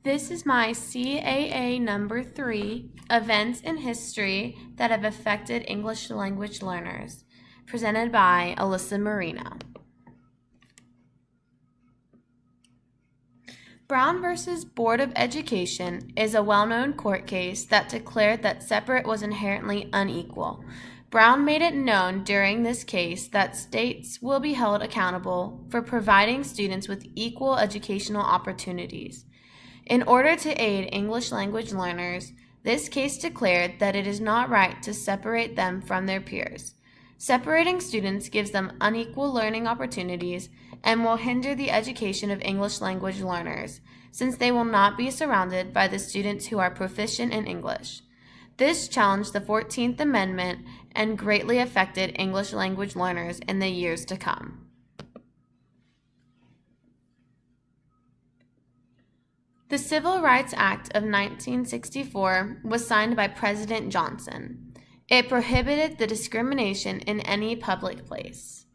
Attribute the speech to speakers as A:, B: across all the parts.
A: This is my CAA number 3, Events in History that have affected English language learners, presented by Alyssa Marino. Brown v. Board of Education is a well-known court case that declared that separate was inherently unequal. Brown made it known during this case that states will be held accountable for providing students with equal educational opportunities. In order to aid English language learners, this case declared that it is not right to separate them from their peers. Separating students gives them unequal learning opportunities and will hinder the education of English language learners, since they will not be surrounded by the students who are proficient in English. This challenged the 14th Amendment and greatly affected English language learners in the years to come. The Civil Rights Act of 1964 was signed by President Johnson. It prohibited the discrimination in any public place.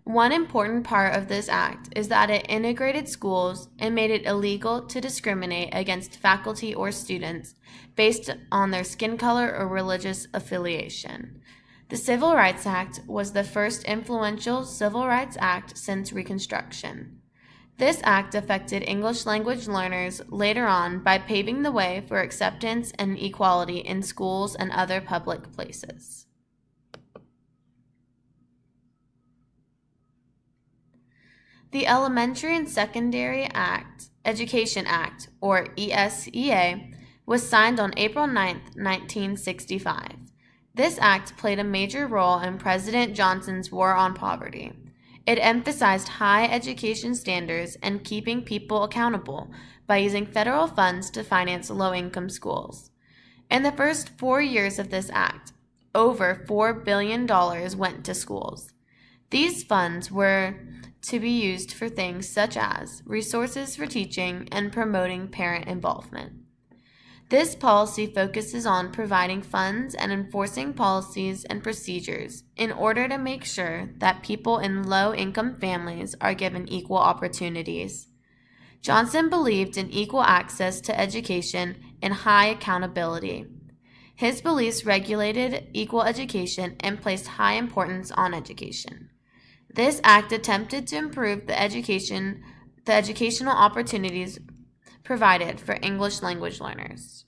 A: One important part of this act is that it integrated schools and made it illegal to discriminate against faculty or students based on their skin color or religious affiliation. The Civil Rights Act was the first influential civil rights act since Reconstruction. This act affected English language learners later on by paving the way for acceptance and equality in schools and other public places. The Elementary and Secondary Education Act, or ESEA, was signed on April 9, 1965. This act played a major role in President Johnson's war on poverty. It emphasized high education standards and keeping people accountable by using federal funds to finance low-income schools. In the first 4 years of this act, over $4 billion went to schools. These funds were to be used for things such as resources for teaching and promoting parent involvement. This policy focuses on providing funds and enforcing policies and procedures in order to make sure that people in low-income families are given equal opportunities. Johnson believed in equal access to education and high accountability. His beliefs regulated equal education and placed high importance on education. This act attempted to improve the educational opportunities provided for English language learners.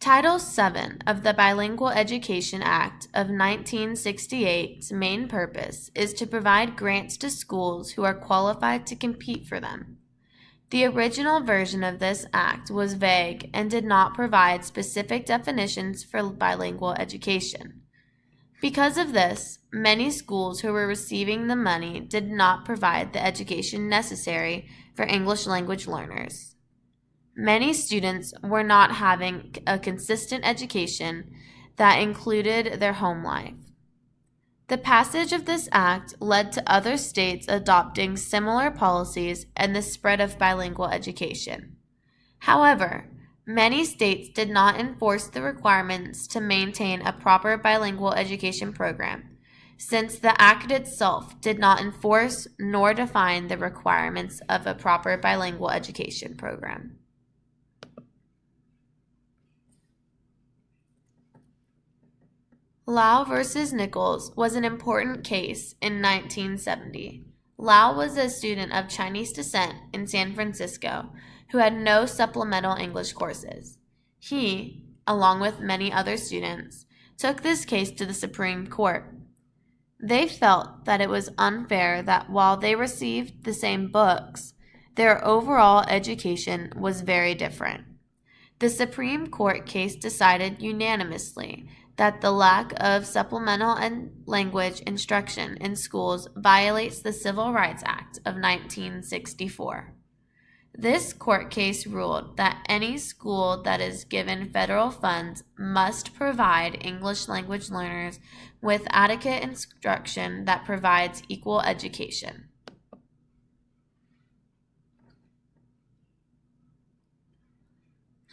A: Title VII of the Bilingual Education Act of 1968's main purpose is to provide grants to schools who are qualified to compete for them. The original version of this act was vague and did not provide specific definitions for bilingual education. Because of this, many schools who were receiving the money did not provide the education necessary for English language learners. Many students were not having a consistent education that included their home life. The passage of this act led to other states adopting similar policies and the spread of bilingual education. However, many states did not enforce the requirements to maintain a proper bilingual education program, since the act itself did not enforce nor define the requirements of a proper bilingual education program. Lau v. Nichols was an important case in 1970. Lau was a student of Chinese descent in San Francisco who had no supplemental English courses. He, along with many other students, took this case to the Supreme Court. They felt that it was unfair that while they received the same books, their overall education was very different. The Supreme Court case decided unanimously that the lack of supplemental and language instruction in schools violates the Civil Rights Act of 1964. This court case ruled that any school that is given federal funds must provide English language learners with adequate instruction that provides equal education.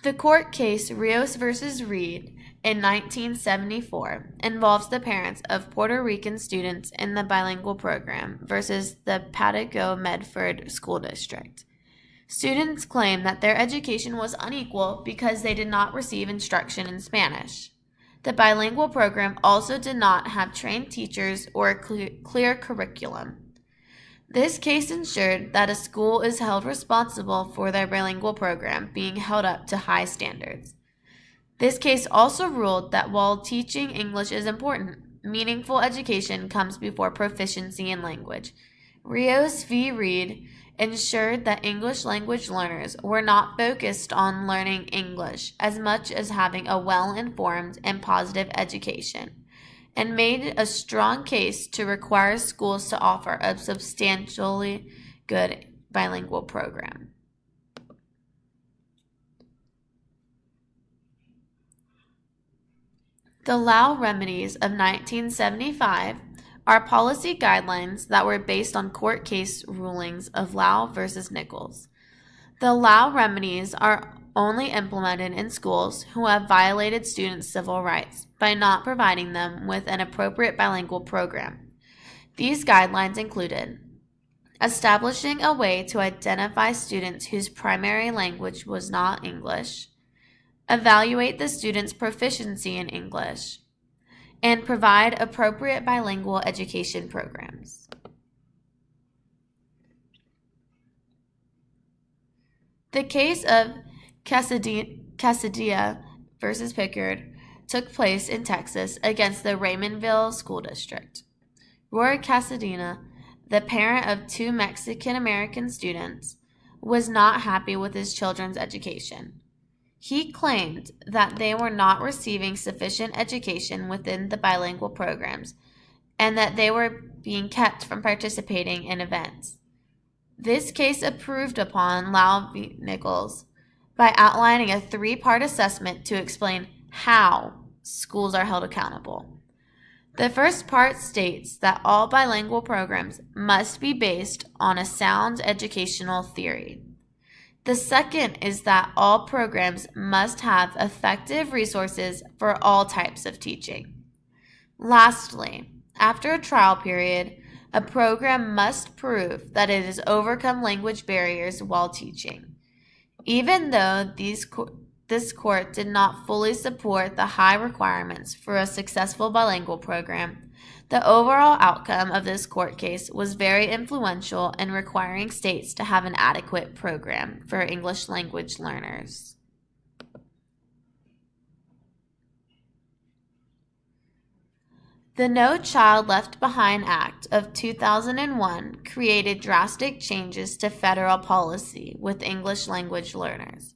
A: The court case Rios v. Reed in 1974 involves the parents of Puerto Rican students in the bilingual program versus the Patago Medford School District. Students claim that their education was unequal because they did not receive instruction in Spanish. The bilingual program also did not have trained teachers or a clear curriculum. This case ensured that a school is held responsible for their bilingual program being held up to high standards. This case also ruled that while teaching English is important, meaningful education comes before proficiency in language. Rios v. Reed ensured that English language learners were not focused on learning English as much as having a well-informed and positive education, and made a strong case to require schools to offer a substantially good bilingual program. The Lau remedies of 1975 are policy guidelines that were based on court case rulings of Lau versus Nichols. The Lau remedies are only implemented in schools who have violated students' civil rights by not providing them with an appropriate bilingual program. These guidelines included establishing a way to identify students whose primary language was not English, evaluate the student's proficiency in English, and provide appropriate bilingual education programs. The case of Casadilla versus Pickard took place in Texas against the Raymondville School District. Roy Casadilla, the parent of 2 Mexican-American students, was not happy with his children's education. He claimed that they were not receiving sufficient education within the bilingual programs and that they were being kept from participating in events. This case approved upon Lau v. Nichols by outlining a 3-part assessment to explain how schools are held accountable. The first part states that all bilingual programs must be based on a sound educational theory. The second is that all programs must have effective resources for all types of teaching. Lastly, after a trial period, a program must prove that it has overcome language barriers while teaching. Even though this court did not fully support the high requirements for a successful bilingual program, the overall outcome of this court case was very influential in requiring states to have an adequate program for English language learners. The No Child Left Behind Act of 2001 created drastic changes to federal policy with English language learners.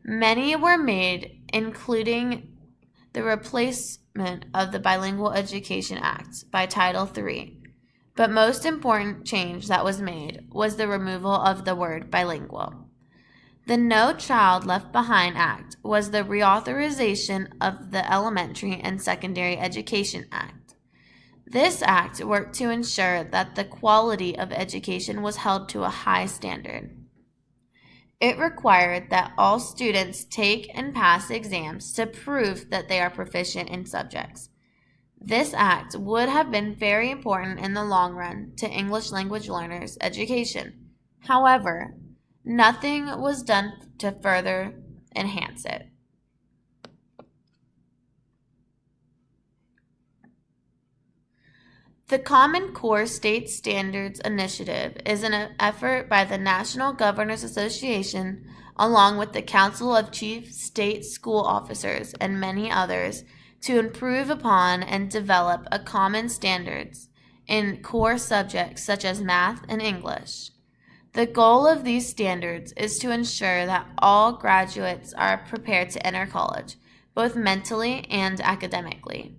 A: Many were made, including the replacement of the Bilingual Education Act by Title III, but most important change that was made was the removal of the word bilingual. The No Child Left Behind Act was the reauthorization of the Elementary and Secondary Education Act. This act worked to ensure that the quality of education was held to a high standard. It required that all students take and pass exams to prove that they are proficient in subjects. This act would have been very important in the long run to English language learners' education. However, nothing was done to further enhance it. The Common Core State Standards Initiative is an effort by the National Governors Association, along with the Council of Chief State School Officers and many others, to improve upon and develop a common standards in core subjects such as math and English. The goal of these standards is to ensure that all graduates are prepared to enter college, both mentally and academically.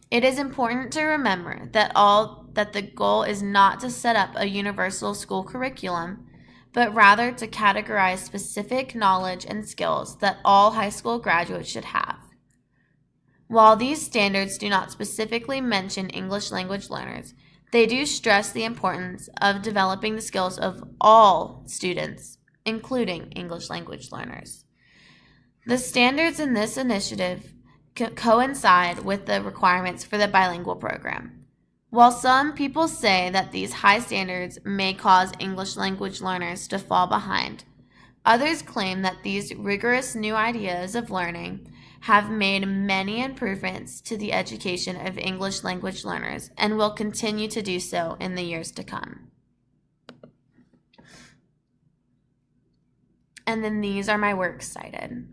A: It is important to remember that the goal is not to set up a universal school curriculum, but rather to categorize specific knowledge and skills that all high school graduates should have. While these standards do not specifically mention English language learners, they do stress the importance of developing the skills of all students, including English language learners. The standards in this initiative coincide with the requirements for the bilingual program. While some people say that these high standards may cause English language learners to fall behind, others claim that these rigorous new ideas of learning have made many improvements to the education of English language learners and will continue to do so in the years to come. And then these are my works cited.